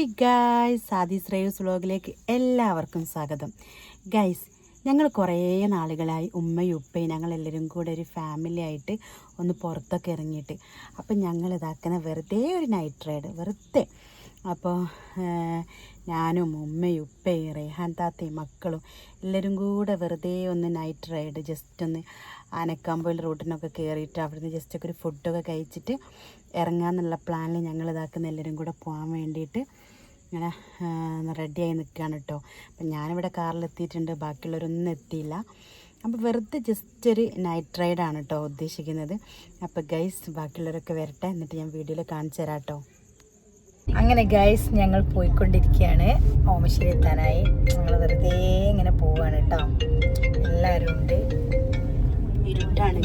Guys, സാദീസ് റേവ്സ് വ്ലോഗിലേക്ക് എല്ലാവർക്കും സ്വാഗതം. Guys, ഞങ്ങൾ കുറേ നാളുകളായി ഉമ്മയും ഉപ്പയും ഞങ്ങളെല്ലാവരും കൂടെ ഒരു ഫാമിലി ആയിട്ട് ഒന്ന് പുറത്തൊക്കെ ഇറങ്ങിയിട്ട്. അപ്പം ഞങ്ങൾ ഇതാക്കുന്ന വെറുതെ ഒരു നൈറ്റ് റൈഡ് വെറുതെ. അപ്പോൾ ഞാനും ഉമ്മയും ഉപ്പയും റേഹാൻ താത്തയും മക്കളും എല്ലാവരും കൂടെ വെറുതെ ഒന്ന് നൈറ്റ് റൈഡ് ജസ്റ്റ് ഒന്ന് ആനക്കാമ്പോയിൽ റൂട്ടിനൊക്കെ കയറിയിട്ട് അവിടുന്ന് ജസ്റ്റ് ഒക്കെ ഒരു ഫുഡൊക്കെ കഴിച്ചിട്ട് ഇറങ്ങാമെന്നുള്ള പ്ലാനിൽ ഞങ്ങൾ ഇതാക്കുന്ന എല്ലാവരും കൂടെ പോകാൻ വേണ്ടിയിട്ട് ഇങ്ങനെ റെഡിയായി നിൽക്കുകയാണ് കേട്ടോ. അപ്പം ഞാനിവിടെ കാറിലെത്തിയിട്ടുണ്ട്, ബാക്കിയുള്ളവരൊന്നും എത്തിയില്ല. അപ്പോൾ വെറുതെ ജസ്റ്റ് ഒരു നൈറ്റ് റൈഡാണ് കേട്ടോ ഉദ്ദേശിക്കുന്നത്. അപ്പോൾ ഗൈസ്, ബാക്കിയുള്ളവരൊക്കെ വരട്ടെ, എന്നിട്ട് ഞാൻ വീഡിയോയിൽ കാണിച്ചു തരാം കേട്ടോ. അങ്ങനെ ഗൈസ്, ഞങ്ങൾ പോയിക്കൊണ്ടിരിക്കുകയാണ്. ഓമശ്ശേരി എത്താനായി. ഞങ്ങൾ വെറുതെ ഇങ്ങനെ പോവാണ് കേട്ടോ. എല്ലാവരും ഉണ്ട്. ഇരുട്ടാണ്.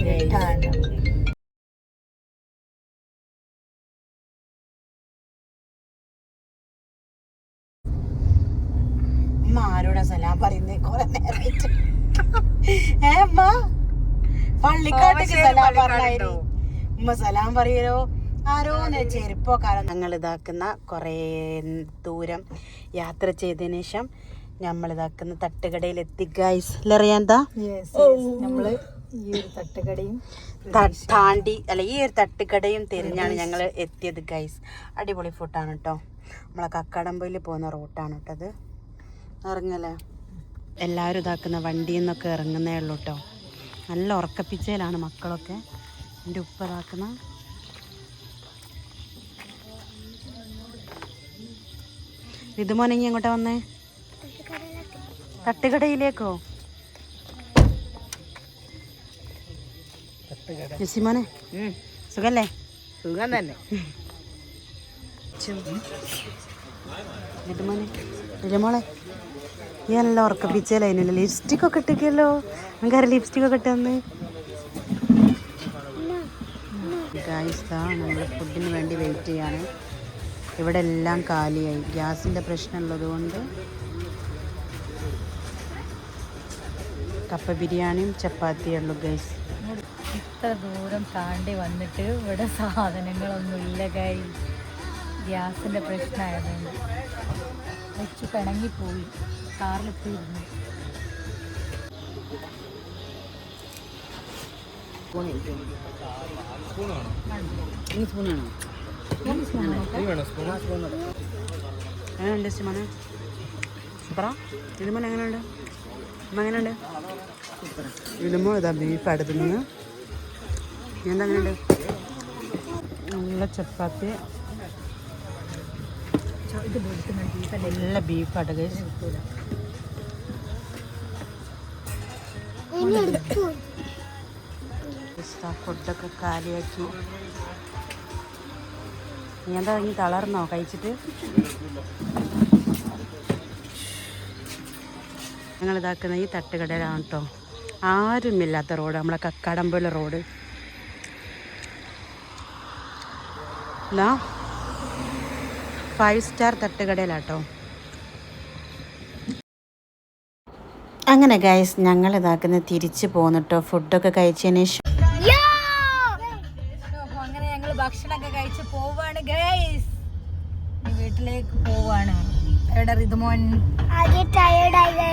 ആരോടാ സലാം പറയുന്നത്? കുറെ നേരമായിട്ട് പള്ളിക്കാട്ടേക്ക് സലാം പറഞ്ഞായിരുന്നു. ഉമ്മ സലാം പറയലോ ആരോന്ന് ചെരുപ്പോ കാരണം. ഞങ്ങൾ ഇതാക്കുന്ന കുറേ ദൂരം യാത്ര ചെയ്തതിന് ശേഷം നമ്മൾ ഇതാക്കുന്ന തട്ടുകടയിൽ എത്തി ഗൈസ്. അറിയാന്താ നമ്മള് ഈ ഒരു തട്ടുകടയും താണ്ടി അല്ല ഈ ഒരു തട്ടുകടയും തിരിഞ്ഞാണ് ഞങ്ങൾ എത്തിയത് ഗൈസ്. അടിപൊളി ഫുഡാണ് കേട്ടോ. നമ്മളെ കക്കാടമ്പയിൽ പോകുന്ന റൂട്ടാണ് കേട്ടോ അത്. ഇറങ്ങല്ലേ, എല്ലാവരും ഇതാക്കുന്ന വണ്ടിയിൽ നിന്നൊക്കെ ഇറങ്ങുന്നേ ഉള്ളൂ കേട്ടോ. നല്ല ഉറക്കപ്പിച്ചയിലാണ് മക്കളൊക്കെ. എൻ്റെ ഉപ്പ ഇതാക്കുന്ന ഇതുമോനെങ്കിൽ എങ്ങോട്ടാ വന്നേ? തട്ടുകടയിലേക്കോ? ജസിമോനെ സുഖല്ലേ? സുഖം തന്നെ. ഇതുമോനെ ഇരമോളെ ഈ നല്ല ഉറക്കപ്പിച്ചയിലതിനല്ലേ ലിപ്സ്റ്റിക്കൊക്കെ ഇട്ടിക്കല്ലോ. നമുക്കറിയാം ലിപ്സ്റ്റിക്കൊക്കെ ഇട്ടെന്ന്. ഗായ്സാ, നമ്മൾ ഫുഡിന് വേണ്ടി വെയിറ്റ് ചെയ്യാണ്. ഇവിടെ എല്ലാം കാലിയായി, ഗ്യാസിൻ്റെ പ്രശ്നമുള്ളത് കൊണ്ട്. കപ്പ ബിരിയാണിയും ചപ്പാത്തിയും ഉള്ളു ഗൈസ്. ഇത്ര ദൂരം താണ്ടി വന്നിട്ട് ഇവിടെ സാധനങ്ങളൊന്നുമില്ല ഗൈസ്. ഗ്യാസിൻ്റെ പ്രശ്നമായതുകൊണ്ട് വെച്ച് പിണങ്ങിപ്പോയി. കാറിലെത്തിയിരുന്നു. എങ്ങനെയുണ്ട് സിമോനെ? സൂപ്പറാ. ഇതുമോൻ എങ്ങനെയുണ്ട്? അമ്മ എങ്ങനെയുണ്ട്? ഇതുമോ ഇതാ ബീഫ് അടുത്തുനിന്ന്. എന്താ എങ്ങനെയുണ്ട്? നല്ല ചപ്പാത്തി, നല്ല ബീഫാട്ട് ഗൈസ്. ഫുഡൊക്കെ കാലിയാക്കി. നീ എന്താ ഇറങ്ങി തളർന്നോ കഴിച്ചിട്ട്? ഞങ്ങൾ ഇതാക്കുന്ന ഈ തട്ടുകടയിലാണ് കേട്ടോ. ആരുമില്ലാത്ത റോഡ്, നമ്മളെ കക്കാടമ്പുള്ള റോഡ്. എന്നാ 5 സ്റ്റാർ തട്ടുകടയിലാട്ടോ. അങ്ങനെ ഗൈസ്, ഞങ്ങൾ ഇതാക്കുന്ന തിരിച്ച് പോന്നിട്ടോ ഫുഡൊക്കെ കഴിച്ചതിന് ശേഷം. അങ്ങനെ ഞങ്ങൾ ഭക്ഷണമൊക്കെ കഴിച്ച് പോവാണ് ഗൈസ്. വീട്ടിലേക്ക് പോവാണ്. എവിടെ റിതുമോൻ? ടയർഡാണ്.